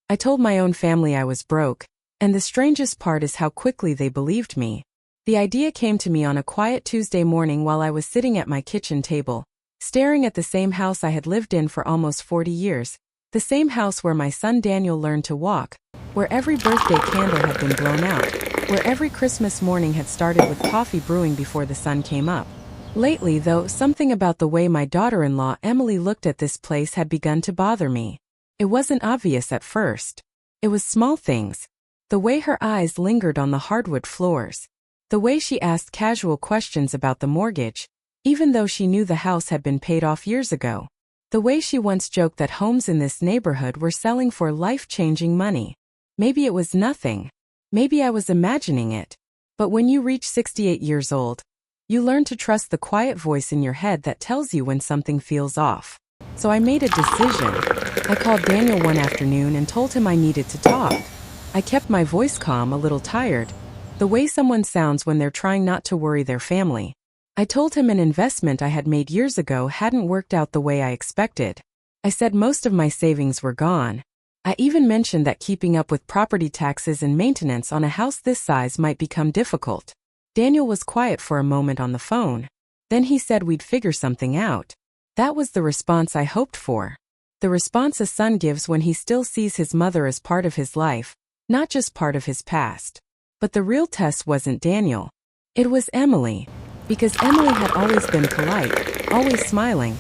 I told my own family I was broke, and the strangest part is how quickly they believed me. The idea came to me on a quiet Tuesday morning while I was sitting at my kitchen table, staring at the same house I had lived in for almost 40 years, the same house where my son Daniel learned to walk, where every birthday candle had been blown out, where every Christmas morning had started with coffee brewing before the sun came up. Lately, though, something about the way my daughter-in-law Emily looked at this place had begun to bother me. It wasn't obvious at first. It was small things. The way her eyes lingered on the hardwood floors. The way she asked casual questions about the mortgage, even though she knew the house had been paid off years ago. The way she once joked that homes in this neighborhood were selling for life-changing money. Maybe it was nothing. Maybe I was imagining it. But when you reach 68 years old, you learn to trust the quiet voice in your head that tells you when something feels off. So I made a decision. I called Daniel one afternoon and told him I needed to talk. I kept my voice calm, a little tired, the way someone sounds when they're trying not to worry their family. I told him an investment I had made years ago hadn't worked out the way I expected. I said most of my savings were gone. I even mentioned that keeping up with property taxes and maintenance on a house this size might become difficult. Daniel was quiet for a moment on the phone. Then he said we'd figure something out. That was the response I hoped for. The response a son gives when he still sees his mother as part of his life, not just part of his past. But the real test wasn't Daniel. It was Emily. Because Emily had always been polite, always smiling,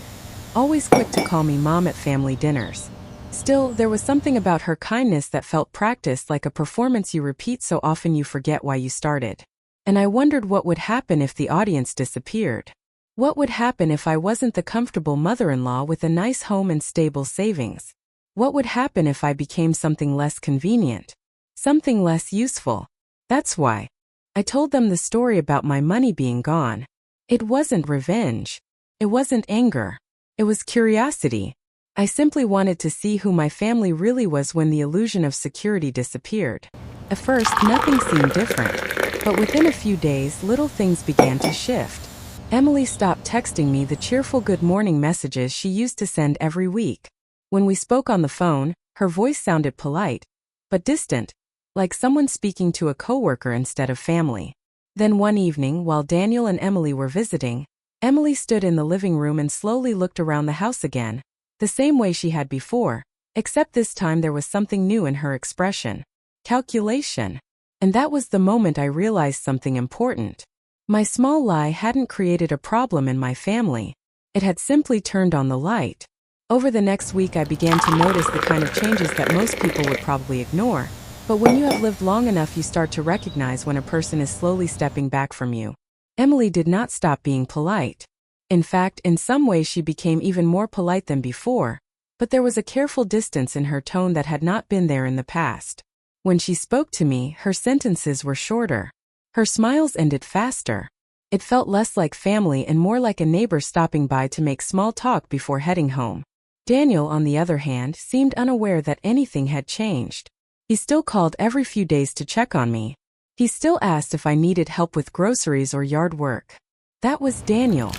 always quick to call me mom at family dinners. Still, there was something about her kindness that felt practiced, like a performance you repeat so often you forget why you started. And I wondered what would happen if the audience disappeared. What would happen if I wasn't the comfortable mother-in-law with a nice home and stable savings? What would happen if I became something less convenient? Something less useful? That's why I told them the story about my money being gone. It wasn't revenge. It wasn't anger. It was curiosity. I simply wanted to see who my family really was when the illusion of security disappeared. At first, nothing seemed different. But within a few days, little things began to shift. Emily stopped texting me the cheerful good morning messages she used to send every week. When we spoke on the phone, her voice sounded polite, but distant, like someone speaking to a coworker instead of family. Then one evening, while Daniel and Emily were visiting, Emily stood in the living room and slowly looked around the house again, the same way she had before, except this time there was something new in her expression. Calculation. And that was the moment I realized something important. My small lie hadn't created a problem in my family. It had simply turned on the light. Over the next week I began to notice the kind of changes that most people would probably ignore. But when you have lived long enough, you start to recognize when a person is slowly stepping back from you. Emily did not stop being polite. In fact, in some ways she became even more polite than before, but there was a careful distance in her tone that had not been there in the past. When she spoke to me, her sentences were shorter. Her smiles ended faster. It felt less like family and more like a neighbor stopping by to make small talk before heading home. Daniel, on the other hand, seemed unaware that anything had changed. He still called every few days to check on me. He still asked if I needed help with groceries or yard work. That was Daniel.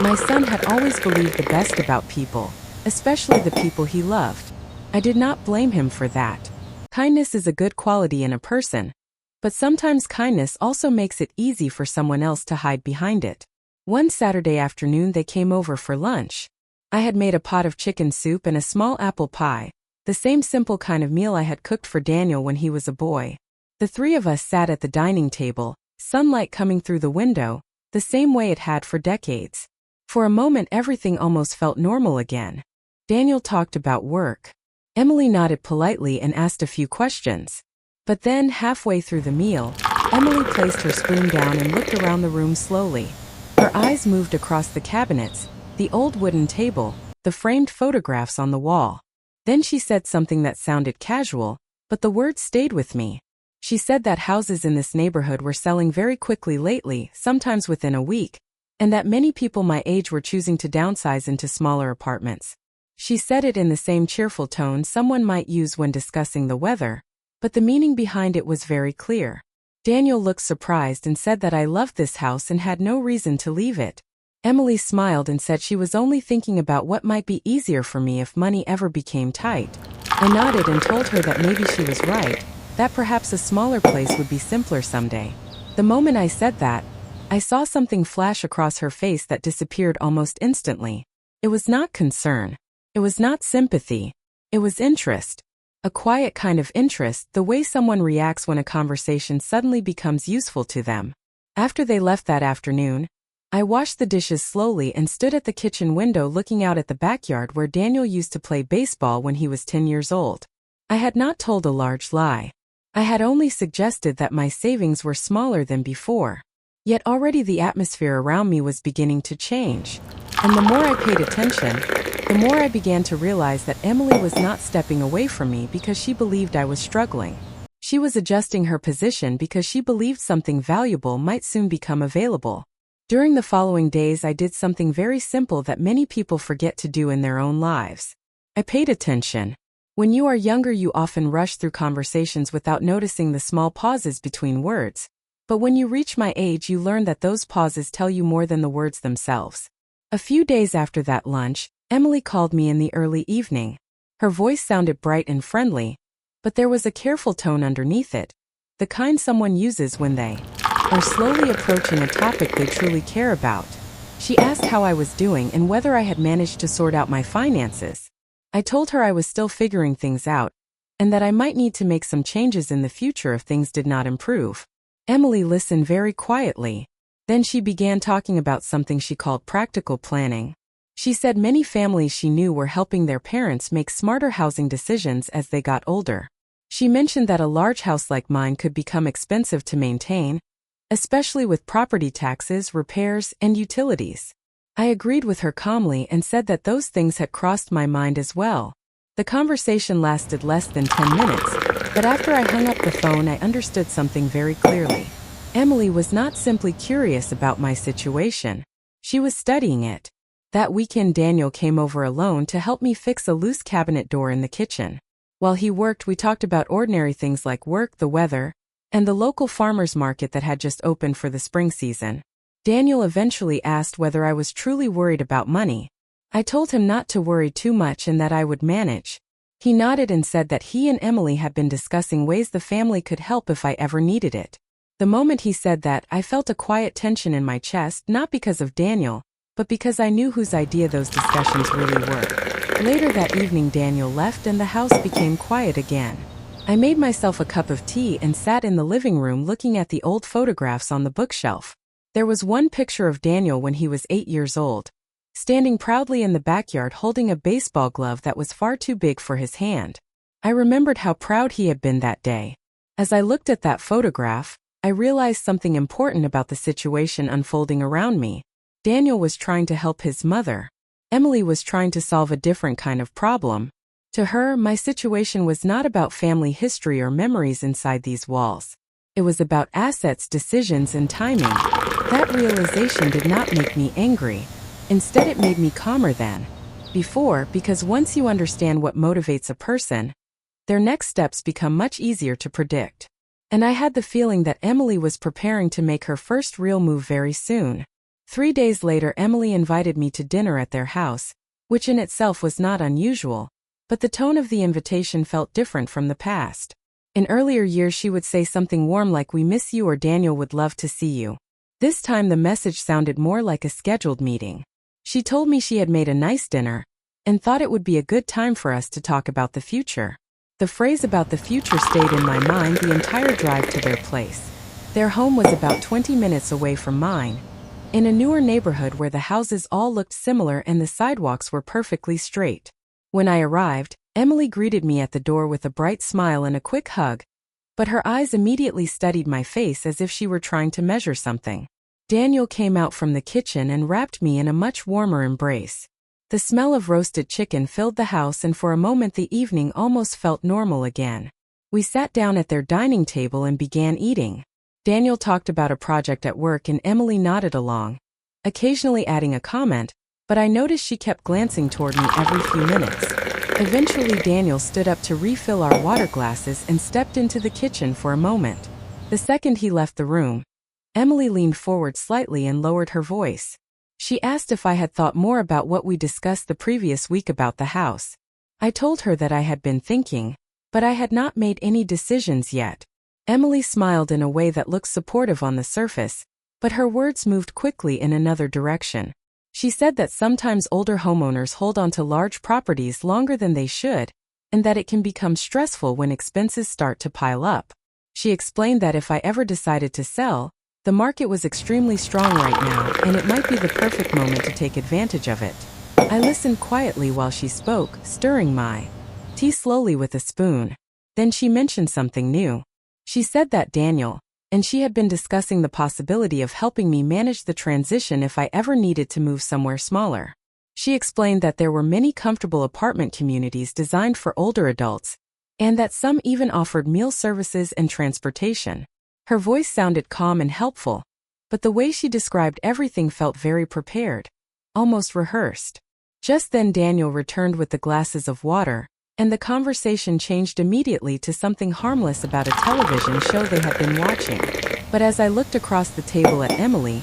My son had always believed the best about people, especially the people he loved. I did not blame him for that. Kindness is a good quality in a person, but sometimes kindness also makes it easy for someone else to hide behind it. One Saturday afternoon they came over for lunch. I had made a pot of chicken soup and a small apple pie, the same simple kind of meal I had cooked for Daniel when he was a boy. The three of us sat at the dining table, sunlight coming through the window, the same way it had for decades. For a moment everything almost felt normal again. Daniel talked about work. Emily nodded politely and asked a few questions. But then, halfway through the meal, Emily placed her spoon down and looked around the room slowly. Her eyes moved across the cabinets, the old wooden table, the framed photographs on the wall. Then she said something that sounded casual, but the words stayed with me. She said that houses in this neighborhood were selling very quickly lately, sometimes within a week, and that many people my age were choosing to downsize into smaller apartments. She said it in the same cheerful tone someone might use when discussing the weather, but the meaning behind it was very clear. Daniel looked surprised and said that I loved this house and had no reason to leave it. Emily smiled and said she was only thinking about what might be easier for me if money ever became tight. I nodded and told her that maybe she was right, that perhaps a smaller place would be simpler someday. The moment I said that, I saw something flash across her face that disappeared almost instantly. It was not concern. It was not sympathy. It was interest. A quiet kind of interest, the way someone reacts when a conversation suddenly becomes useful to them. After they left that afternoon, I washed the dishes slowly and stood at the kitchen window looking out at the backyard where Daniel used to play baseball when he was 10 years old. I had not told a large lie. I had only suggested that my savings were smaller than before. Yet already the atmosphere around me was beginning to change. And the more I paid attention, the more I began to realize that Emily was not stepping away from me because she believed I was struggling. She was adjusting her position because she believed something valuable might soon become available. During the following days, I did something very simple that many people forget to do in their own lives. I paid attention. When you are younger, you often rush through conversations without noticing the small pauses between words. But when you reach my age, you learn that those pauses tell you more than the words themselves. A few days after that lunch, Emily called me in the early evening. Her voice sounded bright and friendly, but there was a careful tone underneath it, the kind someone uses when they are slowly approaching a topic they truly care about. She asked how I was doing and whether I had managed to sort out my finances. I told her I was still figuring things out, and that I might need to make some changes in the future if things did not improve. Emily listened very quietly. Then she began talking about something she called practical planning. She said many families she knew were helping their parents make smarter housing decisions as they got older. She mentioned that a large house like mine could become expensive to maintain, especially with property taxes, repairs, and utilities. I agreed with her calmly and said that those things had crossed my mind as well. The conversation lasted less than 10 minutes, but after I hung up the phone, I understood something very clearly. Emily was not simply curious about my situation. She was studying it. That weekend, Daniel came over alone to help me fix a loose cabinet door in the kitchen. While he worked, we talked about ordinary things like work, the weather, and the local farmers market that had just opened for the spring season. Daniel eventually asked whether I was truly worried about money. I told him not to worry too much and that I would manage. He nodded and said that he and Emily had been discussing ways the family could help if I ever needed it. The moment he said that, I felt a quiet tension in my chest, not because of Daniel, but because I knew whose idea those discussions really were. Later that evening, Daniel left and the house became quiet again. I made myself a cup of tea and sat in the living room looking at the old photographs on the bookshelf. There was one picture of Daniel when he was 8 years old, standing proudly in the backyard holding a baseball glove that was far too big for his hand. I remembered how proud he had been that day. As I looked at that photograph, I realized something important about the situation unfolding around me. Daniel was trying to help his mother. Emily was trying to solve a different kind of problem. To her, my situation was not about family history or memories inside these walls. It was about assets, decisions, and timing. That realization did not make me angry. Instead, it made me calmer than before, because once you understand what motivates a person, their next steps become much easier to predict. And I had the feeling that Emily was preparing to make her first real move very soon. 3 days later, Emily invited me to dinner at their house, which in itself was not unusual, but the tone of the invitation felt different from the past. In earlier years, she would say something warm like "We miss you" or "Daniel would love to see you." This time the message sounded more like a scheduled meeting. She told me she had made a nice dinner and thought it would be a good time for us to talk about the future. The phrase about the future stayed in my mind the entire drive to their place. Their home was about 20 minutes away from mine, in a newer neighborhood where the houses all looked similar and the sidewalks were perfectly straight. When I arrived, Emily greeted me at the door with a bright smile and a quick hug, but her eyes immediately studied my face as if she were trying to measure something. Daniel came out from the kitchen and wrapped me in a much warmer embrace. The smell of roasted chicken filled the house, and for a moment the evening almost felt normal again. We sat down at their dining table and began eating. Daniel talked about a project at work and Emily nodded along, occasionally adding a comment, but I noticed she kept glancing toward me every few minutes. Eventually, Daniel stood up to refill our water glasses and stepped into the kitchen for a moment. The second he left the room, Emily leaned forward slightly and lowered her voice. She asked if I had thought more about what we discussed the previous week about the house. I told her that I had been thinking, but I had not made any decisions yet. Emily smiled in a way that looked supportive on the surface, but her words moved quickly in another direction. She said that sometimes older homeowners hold on to large properties longer than they should, and that it can become stressful when expenses start to pile up. She explained that if I ever decided to sell, the market was extremely strong right now, and it might be the perfect moment to take advantage of it. I listened quietly while she spoke, stirring my tea slowly with a spoon. Then she mentioned something new. She said that Daniel and she had been discussing the possibility of helping me manage the transition if I ever needed to move somewhere smaller. She explained that there were many comfortable apartment communities designed for older adults, and that some even offered meal services and transportation. Her voice sounded calm and helpful, but the way she described everything felt very prepared, almost rehearsed. Just then Daniel returned with the glasses of water, and the conversation changed immediately to something harmless about a television show they had been watching. But as I looked across the table at Emily,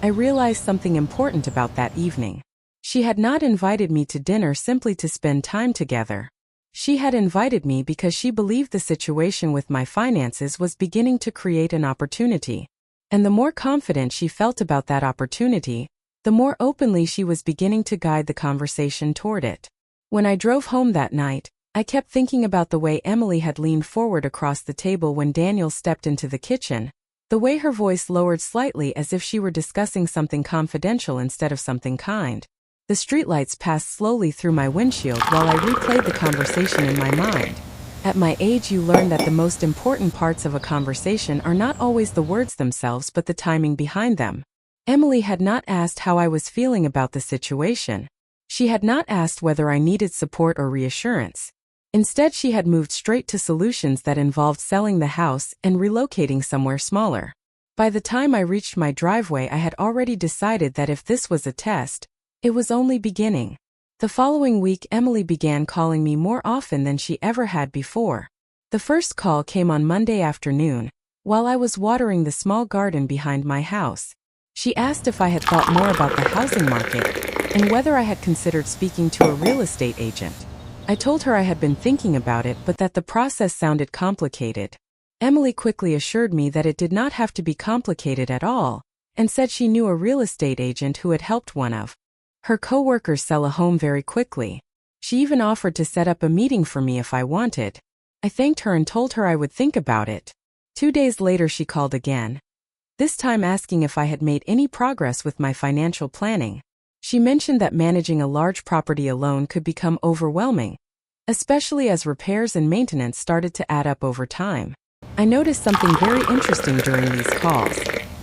I realized something important about that evening. She had not invited me to dinner simply to spend time together. She had invited me because she believed the situation with my finances was beginning to create an opportunity. And the more confident she felt about that opportunity, the more openly she was beginning to guide the conversation toward it. When I drove home that night, I kept thinking about the way Emily had leaned forward across the table when Daniel stepped into the kitchen, the way her voice lowered slightly as if she were discussing something confidential instead of something kind. The streetlights passed slowly through my windshield while I replayed the conversation in my mind. At my age, you learn that the most important parts of a conversation are not always the words themselves but the timing behind them. Emily had not asked how I was feeling about the situation. She had not asked whether I needed support or reassurance. Instead, she had moved straight to solutions that involved selling the house and relocating somewhere smaller. By the time I reached my driveway, I had already decided that if this was a test, it was only beginning. The following week, Emily began calling me more often than she ever had before. The first call came on Monday afternoon, while I was watering the small garden behind my house. She asked if I had thought more about the housing market and whether I had considered speaking to a real estate agent. I told her I had been thinking about it but that the process sounded complicated. Emily quickly assured me that it did not have to be complicated at all, and said she knew a real estate agent who had helped one of her co-workers sell a home very quickly. She even offered to set up a meeting for me if I wanted. I thanked her and told her I would think about it. 2 days later she called again, this time asking if I had made any progress with my financial planning. She mentioned that managing a large property alone could become overwhelming, especially as repairs and maintenance started to add up over time. I noticed something very interesting during these calls.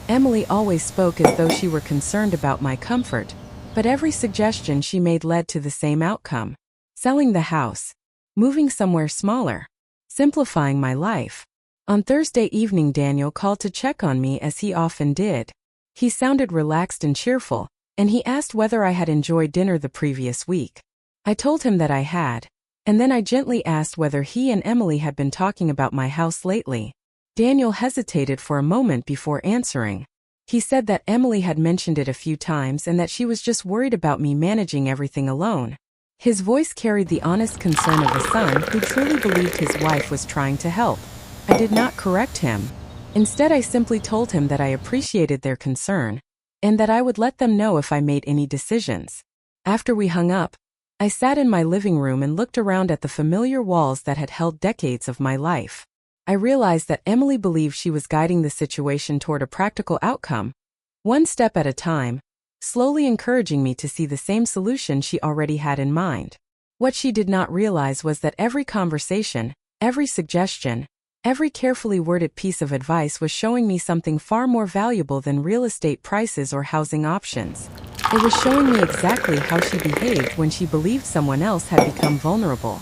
Emily always spoke as though she were concerned about my comfort, but every suggestion she made led to the same outcome: selling the house, moving somewhere smaller, simplifying my life. On Thursday evening, Daniel called to check on me as he often did. He sounded relaxed and cheerful, and he asked whether I had enjoyed dinner the previous week. I told him that I had, and then I gently asked whether he and Emily had been talking about my house lately. Daniel hesitated for a moment before answering. He said that Emily had mentioned it a few times and that she was just worried about me managing everything alone. His voice carried the honest concern of a son who truly believed his wife was trying to help. I did not correct him. Instead, I simply told him that I appreciated their concern, and that I would let them know if I made any decisions. After we hung up, I sat in my living room and looked around at the familiar walls that had held decades of my life. I realized that Emily believed she was guiding the situation toward a practical outcome, one step at a time, slowly encouraging me to see the same solution she already had in mind. What she did not realize was that every conversation, every suggestion, every carefully worded piece of advice was showing me something far more valuable than real estate prices or housing options. It was showing me exactly how she behaved when she believed someone else had become vulnerable.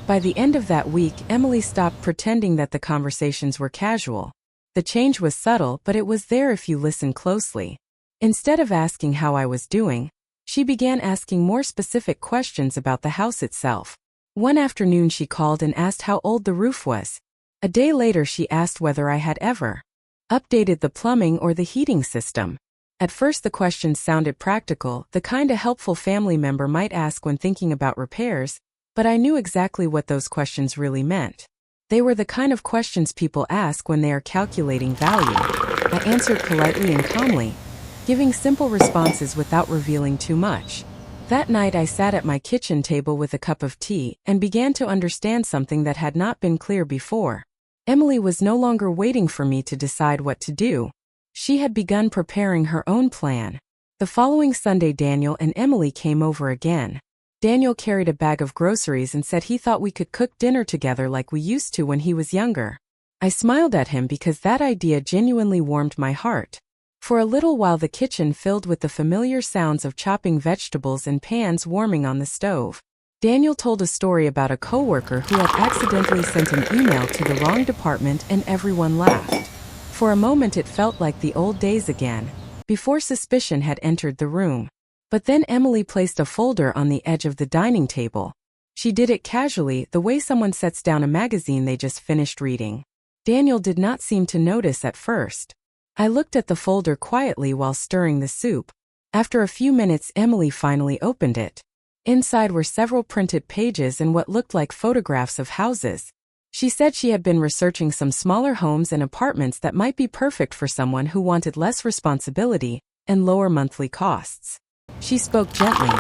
By the end of that week, Emily stopped pretending that the conversations were casual. The change was subtle, but it was there if you listen closely. Instead of asking how I was doing, she began asking more specific questions about the house itself. One afternoon she called and asked how old the roof was. A day later she asked whether I had ever updated the plumbing or the heating system. At first the questions sounded practical, the kind a helpful family member might ask when thinking about repairs, but I knew exactly what those questions really meant. They were the kind of questions people ask when they are calculating value. I answered politely and calmly, giving simple responses without revealing too much. That night I sat at my kitchen table with a cup of tea and began to understand something that had not been clear before. Emily was no longer waiting for me to decide what to do. She had begun preparing her own plan. The following Sunday Daniel and Emily came over again. Daniel carried a bag of groceries and said he thought we could cook dinner together like we used to when he was younger. I smiled at him because that idea genuinely warmed my heart. For a little while the kitchen filled with the familiar sounds of chopping vegetables and pans warming on the stove. Daniel told a story about a coworker who had accidentally sent an email to the wrong department and everyone laughed. For a moment it felt like the old days again, before suspicion had entered the room. But then Emily placed a folder on the edge of the dining table. She did it casually, the way someone sets down a magazine they just finished reading. Daniel did not seem to notice at first. I looked at the folder quietly while stirring the soup. After a few minutes Emily finally opened it. Inside were several printed pages and what looked like photographs of houses. She said she had been researching some smaller homes and apartments that might be perfect for someone who wanted less responsibility and lower monthly costs. She spoke gently,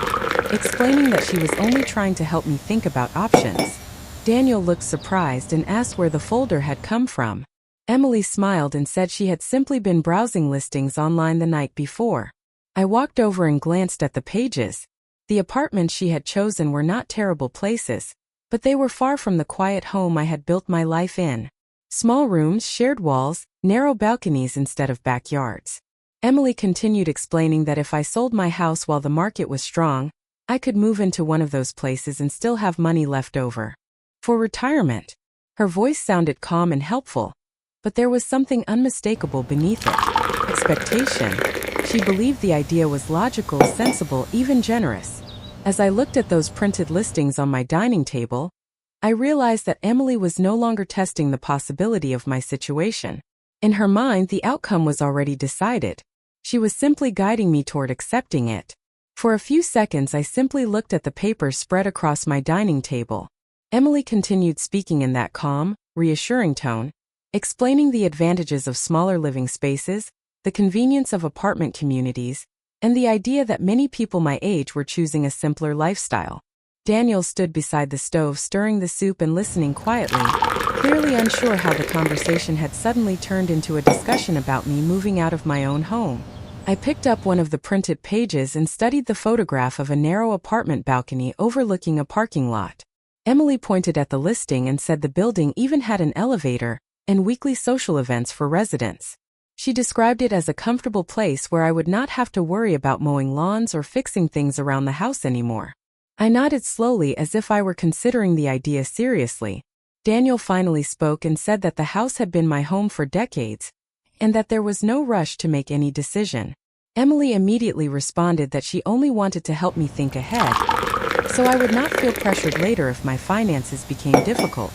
explaining that she was only trying to help me think about options. Daniel looked surprised and asked where the folder had come from. Emily smiled and said she had simply been browsing listings online the night before. I walked over and glanced at the pages. The apartments she had chosen were not terrible places, but they were far from the quiet home I had built my life in. Small rooms, shared walls, narrow balconies instead of backyards. Emily continued explaining that if I sold my house while the market was strong, I could move into one of those places and still have money left over for retirement. Her voice sounded calm and helpful, but there was something unmistakable beneath it. Expectation. She believed the idea was logical, sensible, even generous. As I looked at those printed listings on my dining table, I realized that Emily was no longer testing the possibility of my situation. In her mind, the outcome was already decided. She was simply guiding me toward accepting it. For a few seconds I simply looked at the papers spread across my dining table. Emily continued speaking in that calm, reassuring tone, explaining the advantages of smaller living spaces, the convenience of apartment communities, and the idea that many people my age were choosing a simpler lifestyle. Daniel stood beside the stove stirring the soup and listening quietly, clearly unsure how the conversation had suddenly turned into a discussion about me moving out of my own home. I picked up one of the printed pages and studied the photograph of a narrow apartment balcony overlooking a parking lot. Emily pointed at the listing and said the building even had an elevator and weekly social events for residents. She described it as a comfortable place where I would not have to worry about mowing lawns or fixing things around the house anymore. I nodded slowly as if I were considering the idea seriously. Daniel finally spoke and said that the house had been my home for decades, and that there was no rush to make any decision. Emily immediately responded that she only wanted to help me think ahead, so I would not feel pressured later if my finances became difficult.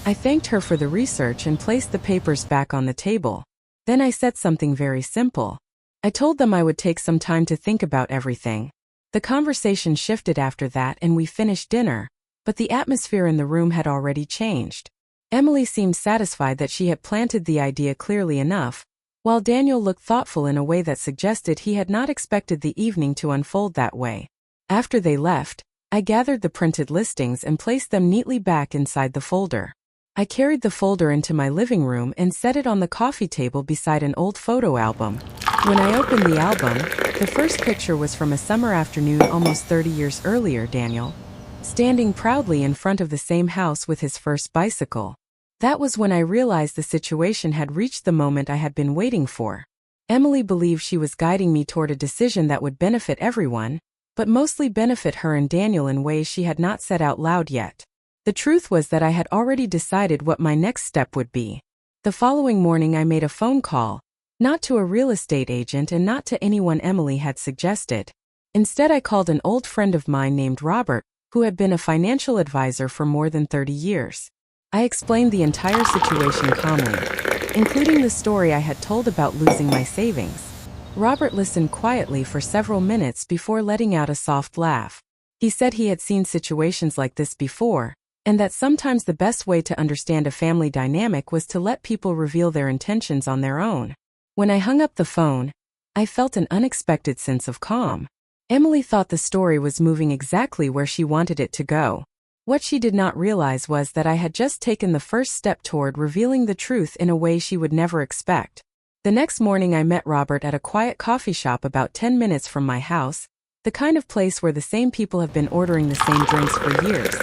I thanked her for the research and placed the papers back on the table. Then I said something very simple. I told them I would take some time to think about everything. The conversation shifted after that and we finished dinner, but the atmosphere in the room had already changed. Emily seemed satisfied that she had planted the idea clearly enough, while Daniel looked thoughtful in a way that suggested he had not expected the evening to unfold that way. After they left, I gathered the printed listings and placed them neatly back inside the folder. I carried the folder into my living room and set it on the coffee table beside an old photo album. When I opened the album, the first picture was from a summer afternoon almost 30 years earlier. Daniel, standing proudly in front of the same house with his first bicycle. That was when I realized the situation had reached the moment I had been waiting for. Emily believed she was guiding me toward a decision that would benefit everyone, but mostly benefit her and Daniel in ways she had not said out loud yet. The truth was that I had already decided what my next step would be. The following morning I made a phone call, not to a real estate agent and not to anyone Emily had suggested. Instead I called an old friend of mine named Robert, who had been a financial advisor for more than 30 years. I explained the entire situation calmly, including the story I had told about losing my savings. Robert listened quietly for several minutes before letting out a soft laugh. He said he had seen situations like this before, and that sometimes the best way to understand a family dynamic was to let people reveal their intentions on their own. When I hung up the phone, I felt an unexpected sense of calm. Emily thought the story was moving exactly where she wanted it to go. What she did not realize was that I had just taken the first step toward revealing the truth in a way she would never expect. The next morning I met Robert at a quiet coffee shop about 10 minutes from my house, the kind of place where the same people have been ordering the same drinks for years.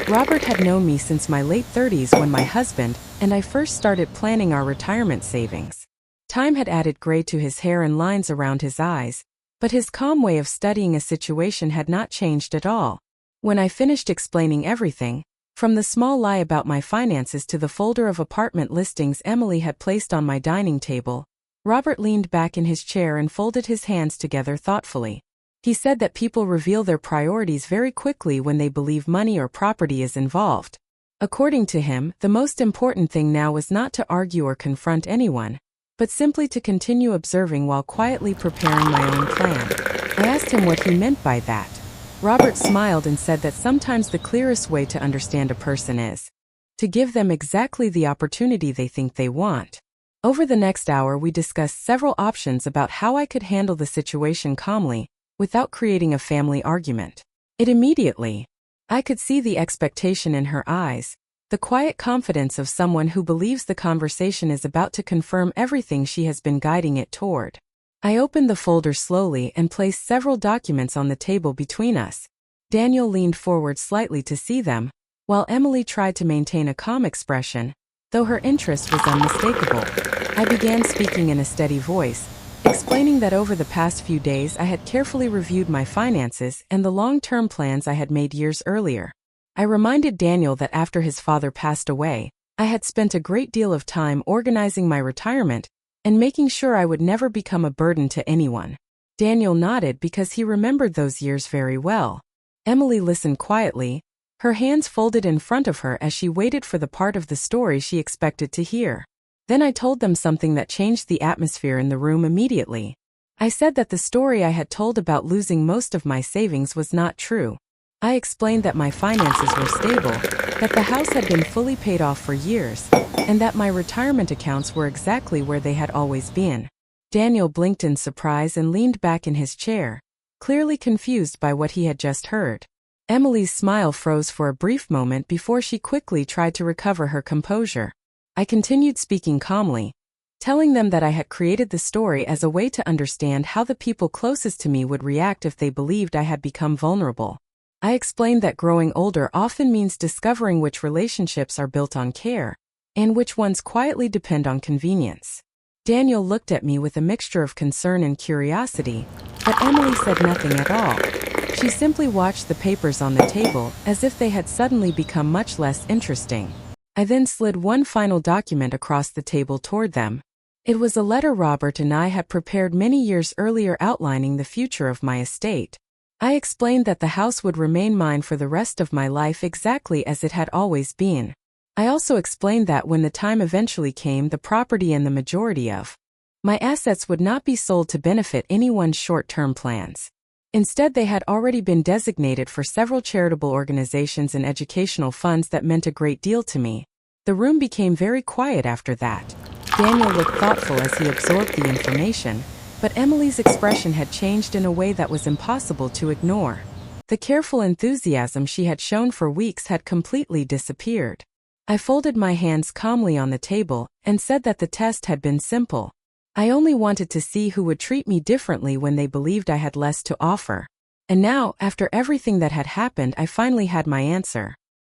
Robert had known me since my late 30s when my husband and I first started planning our retirement savings. Time had added gray to his hair and lines around his eyes, but his calm way of studying a situation had not changed at all. When I finished explaining everything, from the small lie about my finances to the folder of apartment listings Emily had placed on my dining table, Robert leaned back in his chair and folded his hands together thoughtfully. He said that people reveal their priorities very quickly when they believe money or property is involved. According to him, the most important thing now was not to argue or confront anyone, but simply to continue observing while quietly preparing my own plan. I asked him what he meant by that. Robert smiled and said that sometimes the clearest way to understand a person is to give them exactly the opportunity they think they want. Over the next hour we discussed several options about how I could handle the situation calmly, without creating a family argument. I could see the expectation in her eyes, the quiet confidence of someone who believes the conversation is about to confirm everything she has been guiding it toward. I opened the folder slowly and placed several documents on the table between us. Daniel leaned forward slightly to see them, while Emily tried to maintain a calm expression, though her interest was unmistakable. I began speaking in a steady voice, explaining that over the past few days I had carefully reviewed my finances and the long-term plans I had made years earlier. I reminded Daniel that after his father passed away, I had spent a great deal of time organizing my retirement and making sure I would never become a burden to anyone. Daniel nodded because he remembered those years very well. Emily listened quietly, her hands folded in front of her as she waited for the part of the story she expected to hear. Then I told them something that changed the atmosphere in the room immediately. I said that the story I had told about losing most of my savings was not true. I explained that my finances were stable, that the house had been fully paid off for years, and that my retirement accounts were exactly where they had always been. Daniel blinked in surprise and leaned back in his chair, clearly confused by what he had just heard. Emily's smile froze for a brief moment before she quickly tried to recover her composure. I continued speaking calmly, telling them that I had created the story as a way to understand how the people closest to me would react if they believed I had become vulnerable. I explained that growing older often means discovering which relationships are built on care, and which ones quietly depend on convenience. Daniel looked at me with a mixture of concern and curiosity, but Emily said nothing at all. She simply watched the papers on the table as if they had suddenly become much less interesting. I then slid one final document across the table toward them. It was a letter Robert and I had prepared many years earlier outlining the future of my estate. I explained that the house would remain mine for the rest of my life exactly as it had always been. I also explained that when the time eventually came, the property and the majority of my assets would not be sold to benefit anyone's short-term plans. Instead, they had already been designated for several charitable organizations and educational funds that meant a great deal to me. The room became very quiet after that. Daniel looked thoughtful as he absorbed the information, but Emily's expression had changed in a way that was impossible to ignore. The careful enthusiasm she had shown for weeks had completely disappeared. I folded my hands calmly on the table and said that the test had been simple. I only wanted to see who would treat me differently when they believed I had less to offer. And now, after everything that had happened, I finally had my answer.